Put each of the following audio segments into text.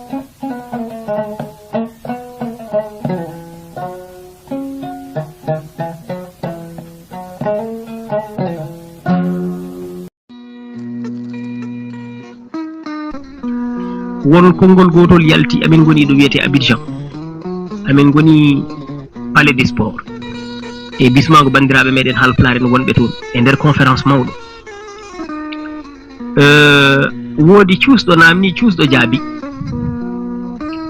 won kongol gotol yalti amin goni do wiete Abidjan amin goni palais des sports e bismago bandirabe meden halplare no wonbe ton e der conférence mawdo wodi ciusdo namni ciusdo jaabi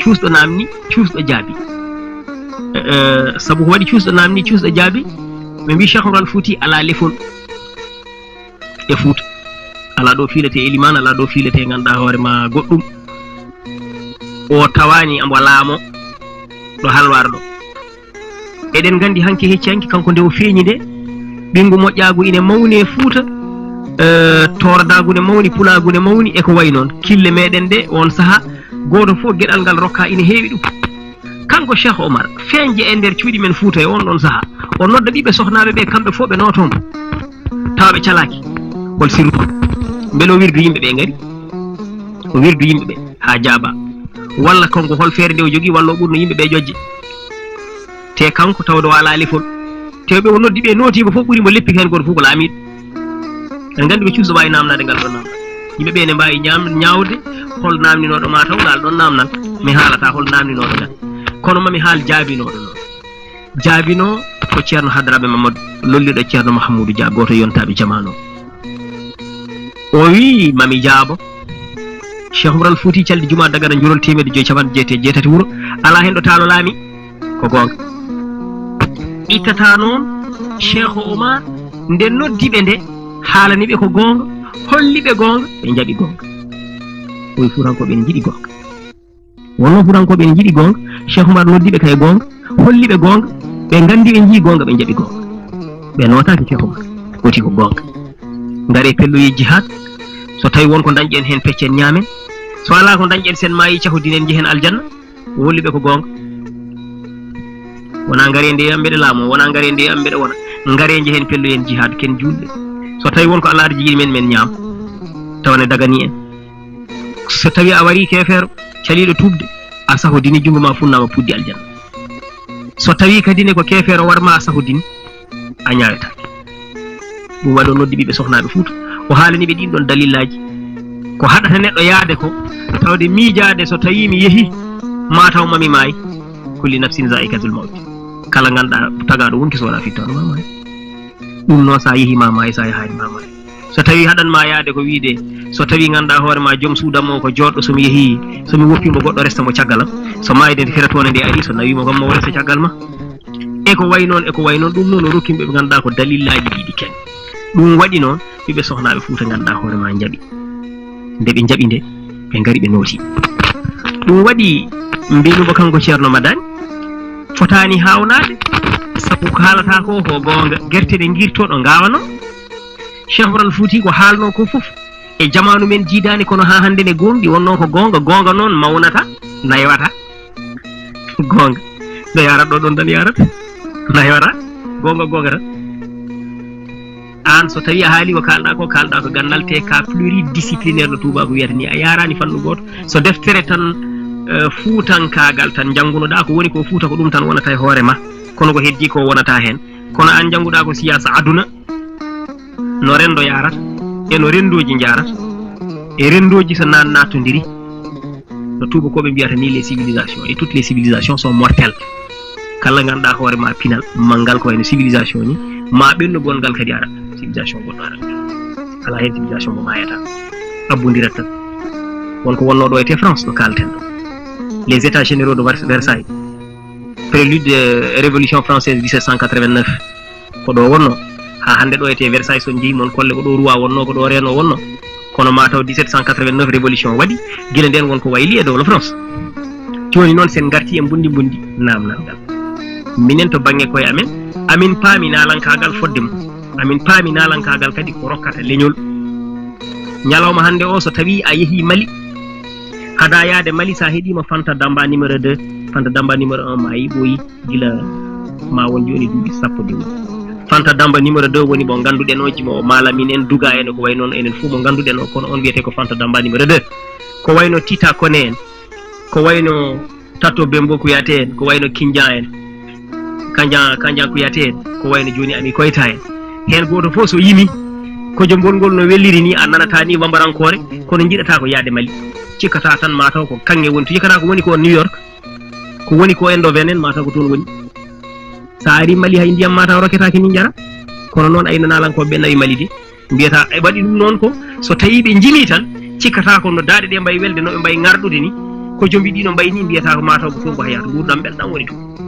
ciusdo namni ciusdo jaabi sabu wadi ciusdo namni ciusdo jaabi be bi Cheikh Oumar Fouti ala lefol e Fouta ala do filete eliman ala do filete ganda hoore ma goddum o tawani am walamo do halwardo eden gandi hanke heccanki kanko nde o feñi de bingu mojjaagu ine mawni e Fouta tordagu ne mawni pulagu ne mawni e ko way non kille meden de on saha goto fo gedal gal rokka ine heewi dum kanko Cheikh Oumar feñje e der cuudi men Fouta e on don saha o nodda bibe sohnaabe be kambe fo be noton tawbe calaki hol sirru belo wirdu yimbe be ngari o wirdu yimbe be ha jaaba walla kanko hol feere de o jogi walla o burno yimbe be jojje te kanko tawdo wala lifol tewbe o noddi be notiba fo buri mo leppi hen goto fu ko laamido en gandi be ciuso way namnade gal don namna yimbe be ne mbawi nyaawde hol namnino do ma taw dal don namnal mi halata hol namnino do gal kono mami haal jaabino do non jaabino ko Ceerno Hadrabe Mamadou lollido Ceerno Mahamoudou Dia goto yontabe jamano o wi mami jaabo Cheikh Oumar Fouti caldi juma daga njurol temede joy caban jete jetati wuro ala hen do talo laami ko gonga itata non Cheikh Oumar nde noddi be nde haalani be ko gonga holli be gonga be jabi gonga o furanko be jidi gonga wonno furanko be jidi gonga Cheikh Oumar noddi be kay gonga holli be gonga be gandi be ji gonga be jabi gonga be notaki Cheikh Oumar woti ko gonga ngare pelloyi jihad so tawi won ko dañjen hen peccen nyaamen so ala ko dañjen sen mayi cahudinen jihen aljanna wolli be ko gonga wona ngare ndi ambe de laamo wona ngare ndi ambe de wona ngare jihen pelloyen jihad ken julbe so tawi won ko Allah jigi men nyaam tawne dagani en so tawi a wari kefero calido tubde a sahodini jungo ma funnama puddi aljanna so tawi kadine ko kefero warma a sahodini a nyaaweta dum wado noddi be sohnaabe Fouta o haalani be din don dalilaji ko hadata neddo yaade ko tawde miijaade so tawi mi yehi mataw mami may kulli nafsin zaikatul maut kala ganda tagado wonki so wala fitano mama dum no sa yehi mama e sa yahi mama so tawi hadan ma yaade ko wiide so tawi ganda hoore ma jom suudamo ko joddo so mi yehi so mi woppi mo goddo resta mo ciagala so mayde firatone de ari so nawi mo gam mo resta ciagal ma e ko way non dum non rokkimbe be ganda ko dalilaji didi ken dum wadi non be sohnaabe Fouta ganda hoore ma jabi nde be jabi nde be ngari be noti dum wadi mbinugo kanko Ceerno Madani fotani hawnade sabu ko halata ko gonga gerte de girtodo ngawano Cheikh Oumar Fouti ko haalno ko fof e jamanu men jidani kono ha hande ne gondi wonno ko gonga non mawnata naywata gonga do yara do don dan yarata naywata gonga ta an so tawi a haali ko kalda ko gandal te ka pluridisciplinaire no tuba ko wiyata ni a yarani fannu goto so deftere tan fuutankagal tan jangunoda ko woni ko Fouta ko dum tan wonata e hoore ma kono ko heddi ko wonata hen kono an janguda ko siyasa aduna no rendo yarata e no rendoji jarata e rendoji so nan natodiri no tuba ko be biyata ni les civilisations et toutes les civilisations sont mortelles kala ganda hoore ma pinal mangal ko en civilisation ni ma benno gongal kadi ara civilisation goddo ara ala hen civilisation mo mayata abundirat tan wonko wonno do e France do kalten les états généraux de Versailles prélude de révolution française 1789 ko do wonno ha hande do ete Versailles so ndi mon kolle ko do ruwa wonno ko do reno wonno kono ma taw 1789 révolution wadi gile den wonko wayli e do France joni non sen garti e bundi namnal dal minen to bange koy amin paami nalankagal foddem amin paami nalankagal kadi ko rokkata leñol nyalawma hande o so tawi a yehi Mali hada yaade Mali sa hedima Fanta Damba numéro 2 Fanta Damba numéro 1 ma yiboyi gila ma won joni duubi sappo de Fanta Damba numéro 2 woni bo ganduden o jimo malamin en duga en ko way non enen fu mo ganduden o kono on wiete ko Fanta Damba numéro 2 ko wayno Tita Kone en ko wayno tatto bembo ko yate en ko wayno kinja en kanja ko yate en ko wayno joni ami koyta en hen goto fof so yimi ko jombol ngol no welliri ni a nanata ni bambarankore kono jiɗata ko yaade Mali cikkata tan mataw ko kange woni to yikata ko woni ko New York ko woni ko endo venen mataw ko toon woni sa ari Mali hay ndiyam mataw roketake ni jara kono noon ay nanalankoɓe ɓe nawi Mali de mbiyata e waɗi ɗum noon ko so tawi ɓe jimi tan cikkata ko no daade ɗe mbayi welde no ɓe mbayi ngarɗude ni ko jombi ɗino mbayi ni mbiyata ko mataw ko toon ko hayata gurdam belɗam woni toon